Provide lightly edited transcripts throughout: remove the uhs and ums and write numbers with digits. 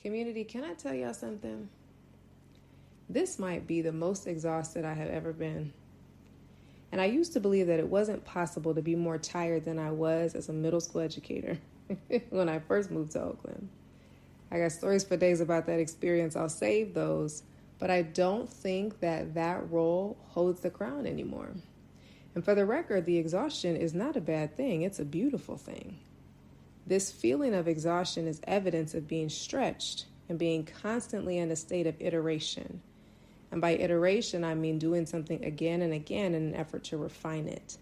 Community, can I tell y'all something? This might be the most exhausted I have ever been. And I used to believe that it wasn't possible to be more tired than I was as a middle school educator when I first moved to Oakland. I got stories for days about that experience. I'll save those, but I don't think that role holds the crown anymore. And for the record, the exhaustion is not a bad thing. It's a beautiful thing. This feeling of exhaustion is evidence of being stretched and being constantly in a state of iteration. And by iteration, I mean doing something again and again in an effort to refine it.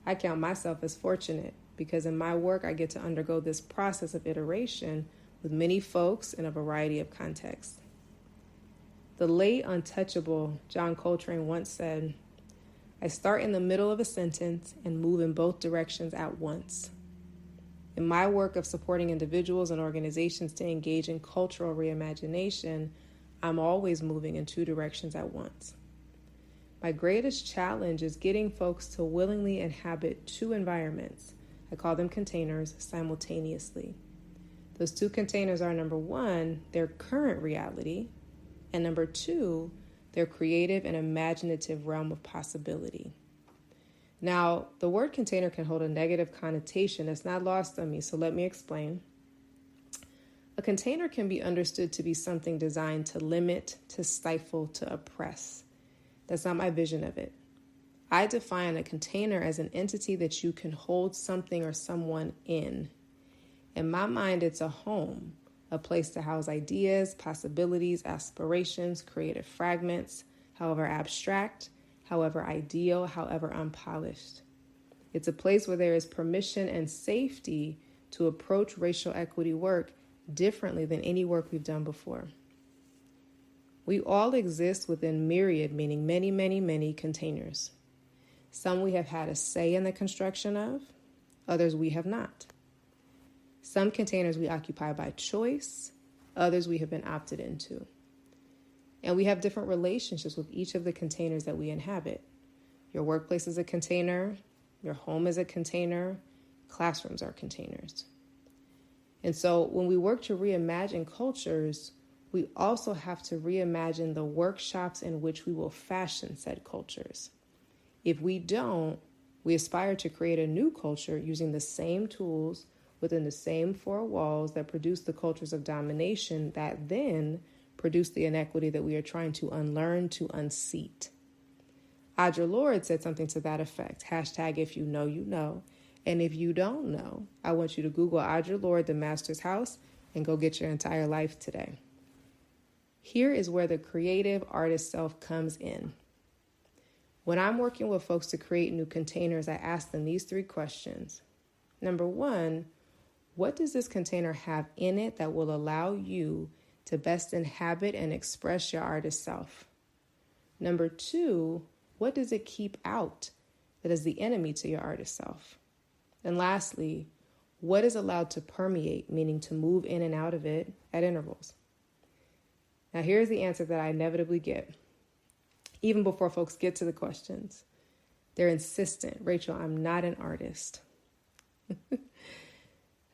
I count myself as fortunate because in my work, I get to undergo this process of iteration with many folks in a variety of contexts. The late untouchable John Coltrane once said, "I start in the middle of a sentence and move in both directions at once." In my work of supporting individuals and organizations to engage in cultural reimagination, I'm always moving in two directions at once. My greatest challenge is getting folks to willingly inhabit two environments, I call them containers, simultaneously. Those two containers are, number one, their current reality, and number two, their creative and imaginative realm of possibility. Now, the word container can hold a negative connotation. It's not lost on me, so let me explain. A container can be understood to be something designed to limit, to stifle, to oppress. That's not my vision of it. I define a container as an entity that you can hold something or someone in. In my mind, it's a home, a place to house ideas, possibilities, aspirations, creative fragments, however abstract, however ideal, however unpolished. It's a place where there is permission and safety to approach racial equity work differently than any work we've done before. We all exist within myriad, meaning many, many, many containers. Some we have had a say in the construction of, others we have not. Some containers we occupy by choice, others we have been opted into. And we have different relationships with each of the containers that we inhabit. Your workplace is a container, your home is a container, classrooms are containers. And so when we work to reimagine cultures, we also have to reimagine the workshops in which we will fashion said cultures. If we don't, we aspire to create a new culture using the same tools within the same four walls that produce the cultures of domination that then produce the inequity that we are trying to unlearn, to unseat. Audre Lorde said something to that effect. Hashtag if you know, you know. And if you don't know, I want you to Google Audre Lorde, the Master's House, and go get your entire life today. Here is where the creative artist self comes in. When I'm working with folks to create new containers, I ask them these three questions. Number one, what does this container have in it that will allow you to best inhabit and express your artist self? Number two, what does it keep out that is the enemy to your artist self? And lastly, what is allowed to permeate, meaning to move in and out of it at intervals? Now, here's the answer that I inevitably get, even before folks get to the questions. They're insistent. Rachel, I'm not an artist.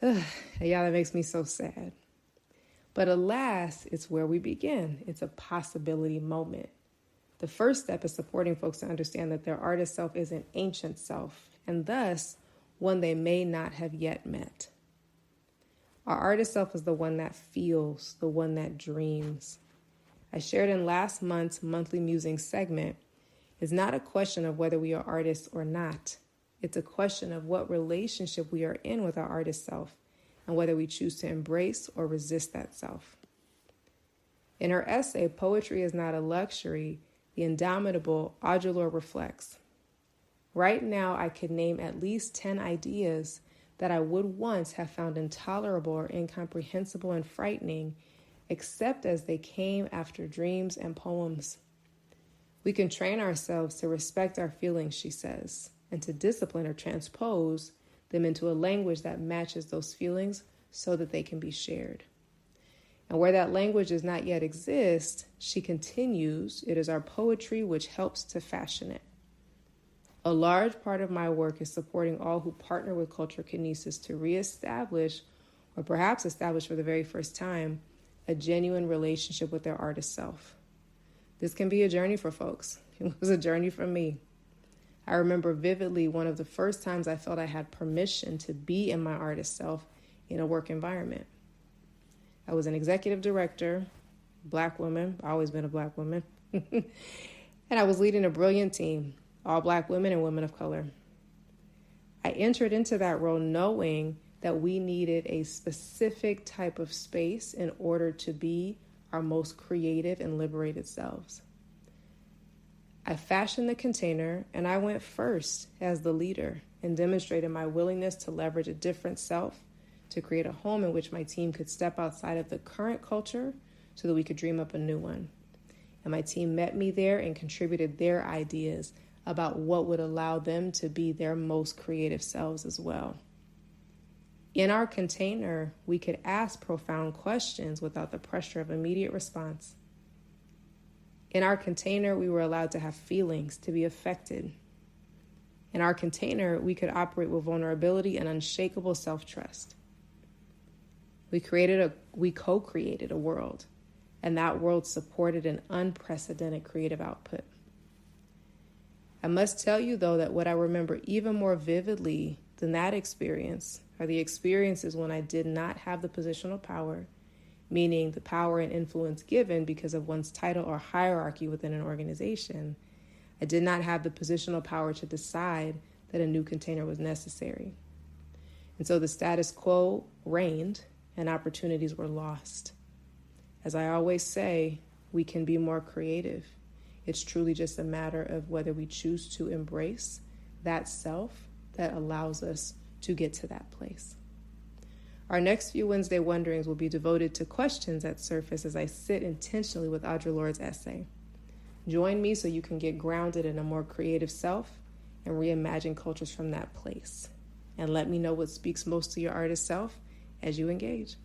Yeah, that makes me so sad. But alas, it's where we begin. It's a possibility moment. The first step is supporting folks to understand that their artist self is an ancient self, and thus one they may not have yet met. Our artist self is the one that feels, the one that dreams. I shared in last month's monthly Musings segment, it's not a question of whether we are artists or not. It's a question of what relationship we are in with our artist self and whether we choose to embrace or resist that self. In her essay, Poetry is Not a Luxury, the indomitable Audre Lorde reflects, right now I could name at least 10 ideas that I would once have found intolerable or incomprehensible and frightening, except as they came after dreams and poems. We can train ourselves to respect our feelings, she says, and to discipline or transpose them into a language that matches those feelings so that they can be shared. And where that language does not yet exist, she continues, it is our poetry which helps to fashion it. A large part of my work is supporting all who partner with Culture Kinesis to reestablish, or perhaps establish for the very first time, a genuine relationship with their artist self. This can be a journey for folks. It was a journey for me. I remember vividly one of the first times I felt I had permission to be in my artist self in a work environment. I was an executive director, Black woman, always been a Black woman, and I was leading a brilliant team, all Black women and women of color. I entered into that role knowing that we needed a specific type of space in order to be our most creative and liberated selves. I fashioned the container and I went first as the leader and demonstrated my willingness to leverage a different self to create a home in which my team could step outside of the current culture so that we could dream up a new one. And my team met me there and contributed their ideas about what would allow them to be their most creative selves as well. In our container, we could ask profound questions without the pressure of immediate response. In our container, we were allowed to have feelings, to be affected. In our container, we could operate with vulnerability and unshakable self-trust. We co-created a world, and that world supported an unprecedented creative output. I must tell you, though, that what I remember even more vividly than that experience are the experiences when I did not have the positional power, meaning the power and influence given because of one's title or hierarchy within an organization. I did not have the positional power to decide that a new container was necessary. And so the status quo reigned and opportunities were lost. As I always say, we can be more creative. It's truly just a matter of whether we choose to embrace that self that allows us to get to that place. Our next few Wednesday Wonderings will be devoted to questions that surface as I sit intentionally with Audre Lorde's essay. Join me so you can get grounded in a more creative self and reimagine cultures from that place. And let me know what speaks most to your artist self as you engage.